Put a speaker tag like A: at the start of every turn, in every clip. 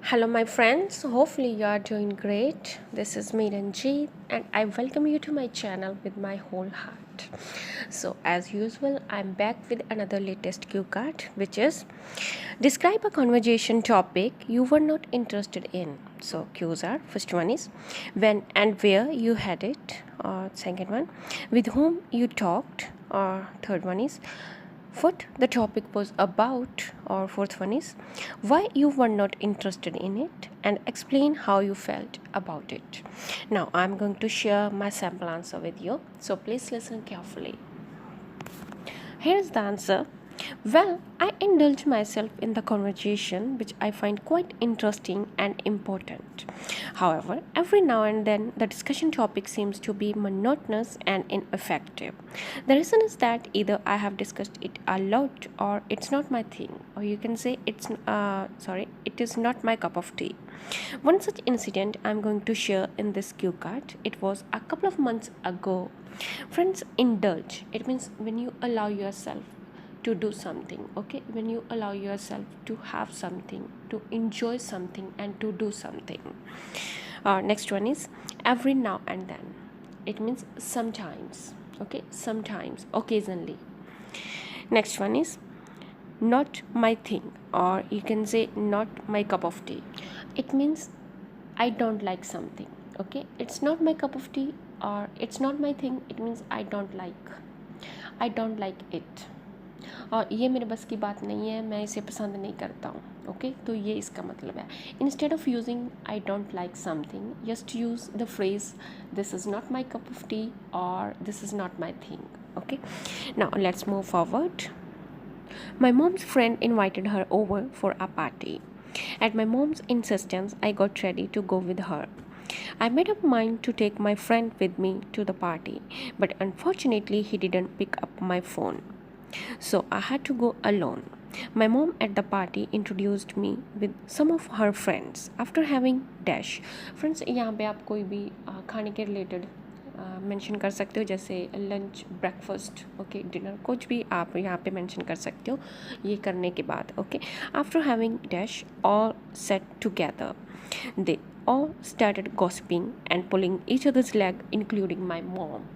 A: Hello, my friends. Hopefully, you are doing great. This is me, Ranjeet, and I welcome you to my channel with my whole heart. So, as usual, I'm back with another latest cue card, which is describe a conversation topic you were not interested in. So, cues are first one is when and where you had it, or second one, with whom you talked, or third one is what the topic was about, or fourth one is why you were not interested in it and explain how you felt about it. Now I'm going to share my sample answer with you, so please listen carefully. Here's the answer. Well, I indulge myself in the conversation, which I find quite interesting and important. However, every now and then the discussion topic seems to be monotonous and ineffective. The reason is that either I have discussed it a lot, or it's not my thing, or you can say it is not my cup of tea. One such incident I'm going to share in this cue card. It was a couple of months ago. Friends, indulge. It means when you allow yourself to do something, okay? When you allow yourself to have something, to enjoy something, and to do something. Next one is every now and then. It means sometimes, okay? Sometimes, occasionally. Next one is not my thing, or you can say not my cup of tea. It means I don't like something, okay? It's not my cup of tea, or it's not my thing. It means I don't like it, और ये मेरे बस की बात नहीं है, मैं इसे पसंद नहीं करता हूँ. ओके, तो ये इसका मतलब है. Instead of using I don't like something, just use the phrase this is not my cup of tea और this is not my thing. Okay, now let's move forward. My mom's friend invited her over for a party. At my mom's insistence, I got ready to go with her. I made up mind to take my friend with me to the party, but unfortunately he didn't pick up my phone. So I had to go alone. My mom at the party introduced me with some of her friends after having dash. Friends, यहाँ पे आप कोई भी खाने के related mention कर सकते हो, जैसे लंच, ब्रेकफास्ट, ओके, डिनर, कुछ भी आप यहाँ पे मेंशन कर सकते हो ये करने के बाद. Okay, after having dash all set together they all started gossiping and pulling each other's leg, including my mom.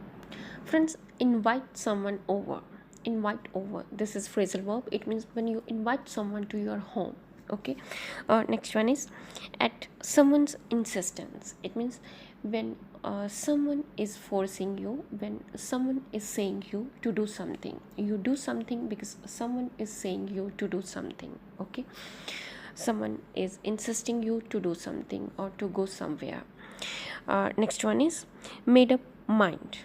A: Friends, invite someone over. Invite over, this is phrasal verb. It means when you invite someone to your home. Okay, next one is at someone's insistence. It means when someone is forcing you, when someone is saying you to do something, you do something because someone is saying you to do something. Okay, someone is insisting you to do something or to go somewhere. Next one is made up mind.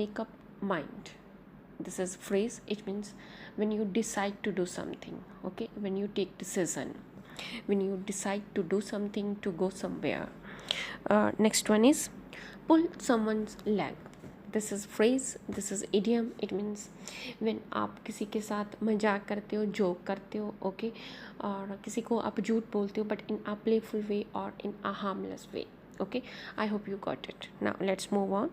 A: Make up mind, this is phrase. It means when you decide to do something, okay, when you take decision, when you decide to do something, to go somewhere. Next one is pull someone's leg. This is phrase, this is idiom. It means when आप किसी के साथ मजाक करते हो, joke करते हो, okay, और किसी को आप झूठ बोलते हो, but in a playful way और in a harmless way. Okay, I hope you got it. Now let's move on.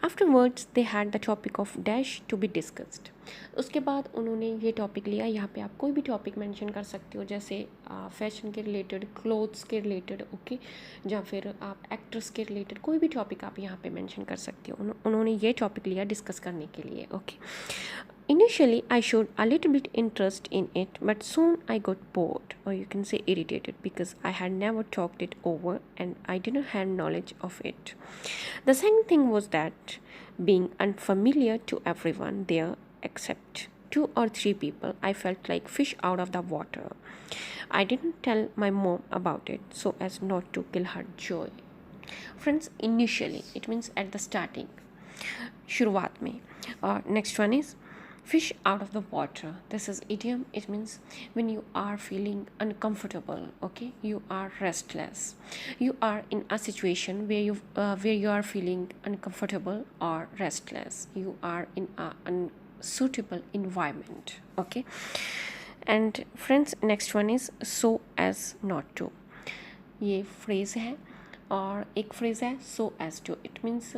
A: Afterwards they had the topic of dash to be discussed. उसके बाद उन्होंने ये टॉपिक लिया. यहाँ पे आप कोई भी टॉपिक मेंशन कर सकते हो, जैसे फैशन के रिलेटेड, क्लोथ्स के रिलेटेड, ओके, या फिर आप एक्ट्रेस के रिलेटेड, कोई भी टॉपिक आप यहाँ पे मेंशन कर सकते हो. उन्होंने ये टॉपिक लिया डिस्कस करने के लिए. Okay, initially I showed a little bit interest in it, but soon I got bored, or you can say irritated, because I had never talked it over and I didn't have knowledge of it. The second thing was that being unfamiliar to everyone there except 2 or 3 people, I felt like fish out of the water. I didn't tell my mom about it so as not to kill her joy. Friends, initially it means at the starting, शुरुआत में. Next one is fish out of the water. This is idiom. It means when you are feeling uncomfortable, okay, you are restless, you are in a situation where you are feeling uncomfortable or restless, you are in a unsuitable environment. Okay, and friends, next one is so as not to. ये phrase है, और एक phrase है so as to. It means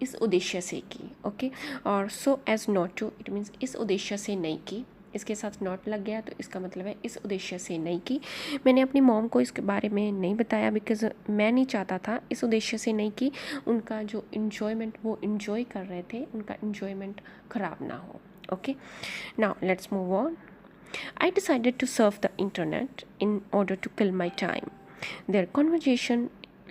A: इस उद्देश्य से की, okay, और so as not to. It means इस उद्देश्य से नहीं की, इसके साथ नॉट लग गया तो इसका मतलब है इस उद्देश्य से नहीं की। मैंने अपनी मॉम को इसके बारे में नहीं बताया बिकॉज मैं नहीं चाहता था इस उद्देश्य से नहीं की उनका जो इन्जॉयमेंट वो इन्जॉय कर रहे थे उनका इन्जॉयमेंट ख़राब ना हो। Okay, now let's move on. I decided to surf the internet in order to kill my time. Their conversation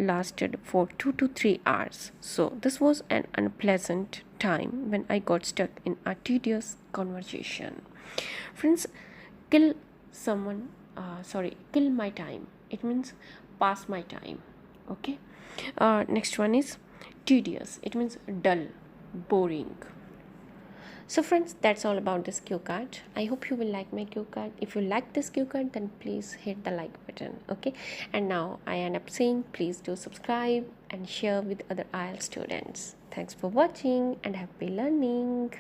A: lasted for 2 to 3 hours, so this was an unpleasant time when I got stuck in a tedious conversation. Friends, kill someone, kill my time. It means pass my time. Okay. Next one is tedious. It means dull, boring. So friends, that's all about this cue card. I hope you will like my cue card. If you like this cue card, then please hit the like button. Okay, and now I end up saying please do subscribe and share with other IELTS students. Thanks for watching and happy learning.